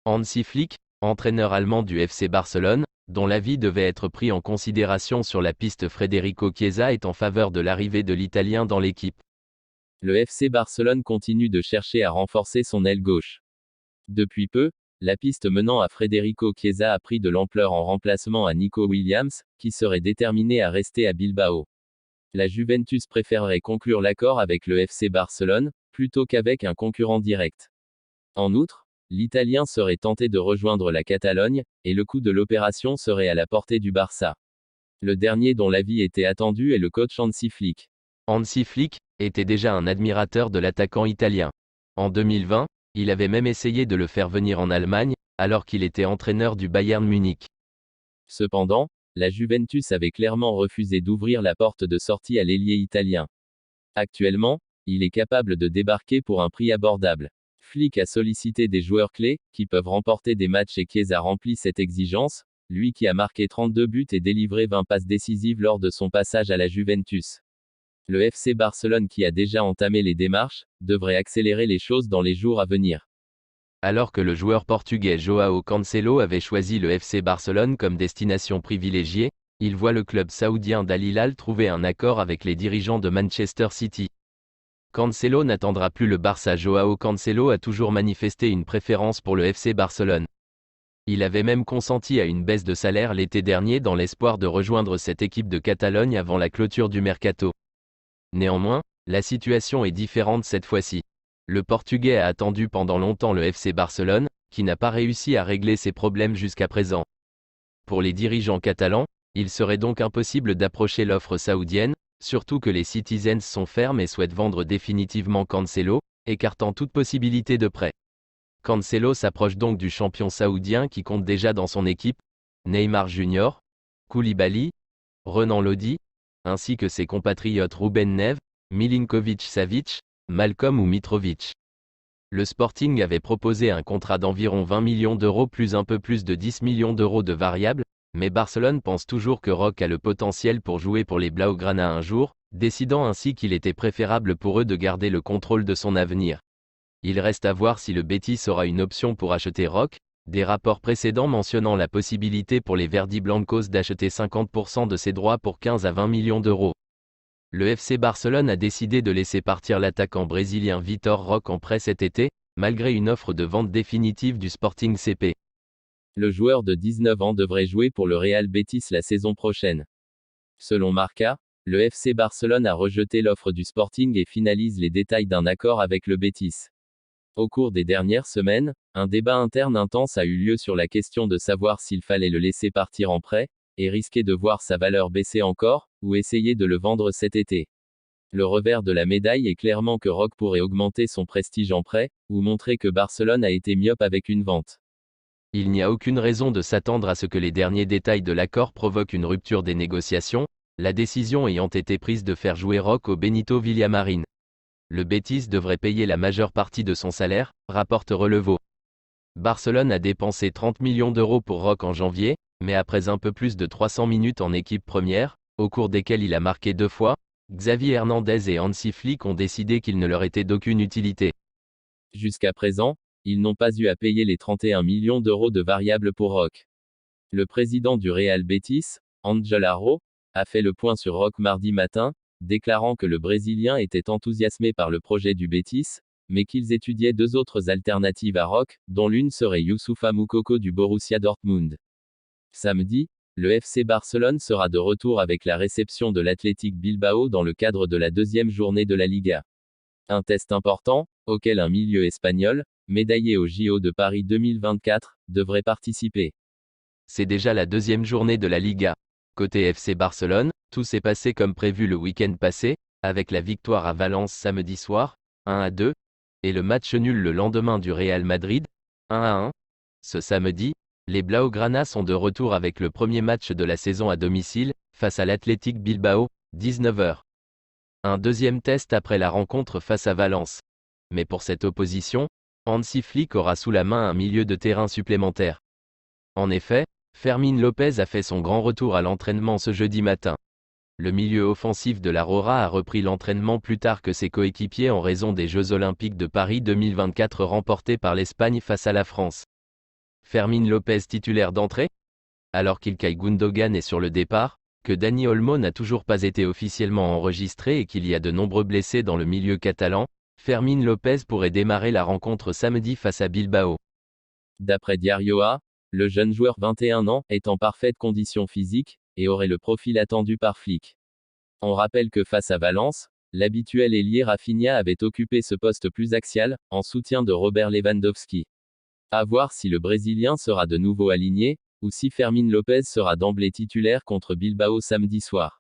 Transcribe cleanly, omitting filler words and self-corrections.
Hansi Flick, entraîneur allemand du FC Barcelone, dont l'avis devait être pris en considération sur la piste Federico Chiesa, est en faveur de l'arrivée de l'Italien dans l'équipe. Le FC Barcelone continue de chercher à renforcer son aile gauche. Depuis peu, la piste menant à Federico Chiesa a pris de l'ampleur en remplacement à Nico Williams, qui serait déterminé à rester à Bilbao. La Juventus préférerait conclure l'accord avec le FC Barcelone, plutôt qu'avec un concurrent direct. En outre, l'Italien serait tenté de rejoindre la Catalogne, et le coût de l'opération serait à la portée du Barça. Le dernier dont l'avis était attendu est le coach Hansi Flick. Hansi Flick était déjà un admirateur de l'attaquant italien. En 2020, il avait même essayé de le faire venir en Allemagne, alors qu'il était entraîneur du Bayern Munich. Cependant, la Juventus avait clairement refusé d'ouvrir la porte de sortie à l'ailier italien. Actuellement, il est capable de débarquer pour un prix abordable. Flick a sollicité des joueurs clés, qui peuvent remporter des matchs, et Chiesa remplit cette exigence, lui qui a marqué 32 buts et délivré 20 passes décisives lors de son passage à la Juventus. Le FC Barcelone, qui a déjà entamé les démarches, devrait accélérer les choses dans les jours à venir. Alors que le joueur portugais Joao Cancelo avait choisi le FC Barcelone comme destination privilégiée, il voit le club saoudien d'Al Hilal trouver un accord avec les dirigeants de Manchester City. Cancelo n'attendra plus le Barça. Joao Cancelo a toujours manifesté une préférence pour le FC Barcelone. Il avait même consenti à une baisse de salaire l'été dernier dans l'espoir de rejoindre cette équipe de Catalogne avant la clôture du mercato. Néanmoins, la situation est différente cette fois-ci. Le Portugais a attendu pendant longtemps le FC Barcelone, qui n'a pas réussi à régler ses problèmes jusqu'à présent. Pour les dirigeants catalans, il serait donc impossible d'approcher l'offre saoudienne, surtout que les Citizens sont fermes et souhaitent vendre définitivement Cancelo, écartant toute possibilité de prêt. Cancelo s'approche donc du champion saoudien qui compte déjà dans son équipe Neymar Jr., Koulibaly, Renan Lodi, ainsi que ses compatriotes Ruben Neves, Milinkovic-Savic, Malcolm ou Mitrovic. Le Sporting avait proposé un contrat d'environ 20 millions d'euros plus un peu plus de 10 millions d'euros de variables, mais Barcelone pense toujours que Roque a le potentiel pour jouer pour les Blaugrana un jour, décidant ainsi qu'il était préférable pour eux de garder le contrôle de son avenir. Il reste à voir si le Betis aura une option pour acheter Roque, des rapports précédents mentionnant la possibilité pour les Verdi Blancos d'acheter 50% de ses droits pour 15 à 20 millions d'euros. Le FC Barcelone a décidé de laisser partir l'attaquant brésilien Vitor Roque en prêt cet été, malgré une offre de vente définitive du Sporting CP. Le joueur de 19 ans devrait jouer pour le Real Betis la saison prochaine. Selon Marca, le FC Barcelone a rejeté l'offre du Sporting et finalise les détails d'un accord avec le Betis. Au cours des dernières semaines, un débat interne intense a eu lieu sur la question de savoir s'il fallait le laisser partir en prêt, et risquer de voir sa valeur baisser encore, ou essayer de le vendre cet été. Le revers de la médaille est clairement que Roque pourrait augmenter son prestige en prêt, ou montrer que Barcelone a été myope avec une vente. Il n'y a aucune raison de s'attendre à ce que les derniers détails de l'accord provoquent une rupture des négociations, la décision ayant été prise de faire jouer Roque au Benito Villamarín. Le Betis devrait payer la majeure partie de son salaire, rapporte Relevo. Barcelone a dépensé 30 millions d'euros pour Roque en janvier, mais après un peu plus de 300 minutes en équipe première, au cours desquelles il a marqué 2 fois, Xavi Hernandez et Hansi Flick ont décidé qu'il ne leur était d'aucune utilité. Jusqu'à présent, ils n'ont pas eu à payer les 31 millions d'euros de variables pour Roque. Le président du Real Betis, Ángel Haro, a fait le point sur Roque mardi matin, déclarant que le Brésilien était enthousiasmé par le projet du Betis, mais qu'ils étudiaient 2 autres alternatives à Roque, dont l'une serait Youssoufa Moukoko du Borussia Dortmund. Samedi, le FC Barcelone sera de retour avec la réception de l'Athletic Bilbao dans le cadre de la 2e journée de la Liga. Un test important, auquel un milieu espagnol, médaillé au JO de Paris 2024, devrait participer. C'est déjà la 2e journée de la Liga. Côté FC Barcelone, tout s'est passé comme prévu le week-end passé, avec la victoire à Valence samedi soir, 1-2, et le match nul le lendemain du Real Madrid, 1-1. Ce samedi, les Blaugrana sont de retour avec le premier match de la saison à domicile, face à l'Athletic Bilbao, 19h. Un deuxième test après la rencontre face à Valence. Mais pour cette opposition, Hansi Flick aura sous la main un milieu de terrain supplémentaire. En effet, Fermín López a fait son grand retour à l'entraînement ce jeudi matin. Le milieu offensif de la Roja a repris l'entraînement plus tard que ses coéquipiers en raison des Jeux Olympiques de Paris 2024 remportés par l'Espagne face à la France. Fermín López titulaire d'entrée? Alors qu'Ilkay Gundogan est sur le départ, que Dani Olmo n'a toujours pas été officiellement enregistré et qu'il y a de nombreux blessés dans le milieu catalan, Fermín López pourrait démarrer la rencontre samedi face à Bilbao. D'après Diario A, le jeune joueur 21 ans est en parfaite condition physique et aurait le profil attendu par Flick. On rappelle que face à Valence, l'habituel ailier Rafinha avait occupé ce poste plus axial, en soutien de Robert Lewandowski. À voir si le Brésilien sera de nouveau aligné, ou si Fermín López sera d'emblée titulaire contre Bilbao samedi soir.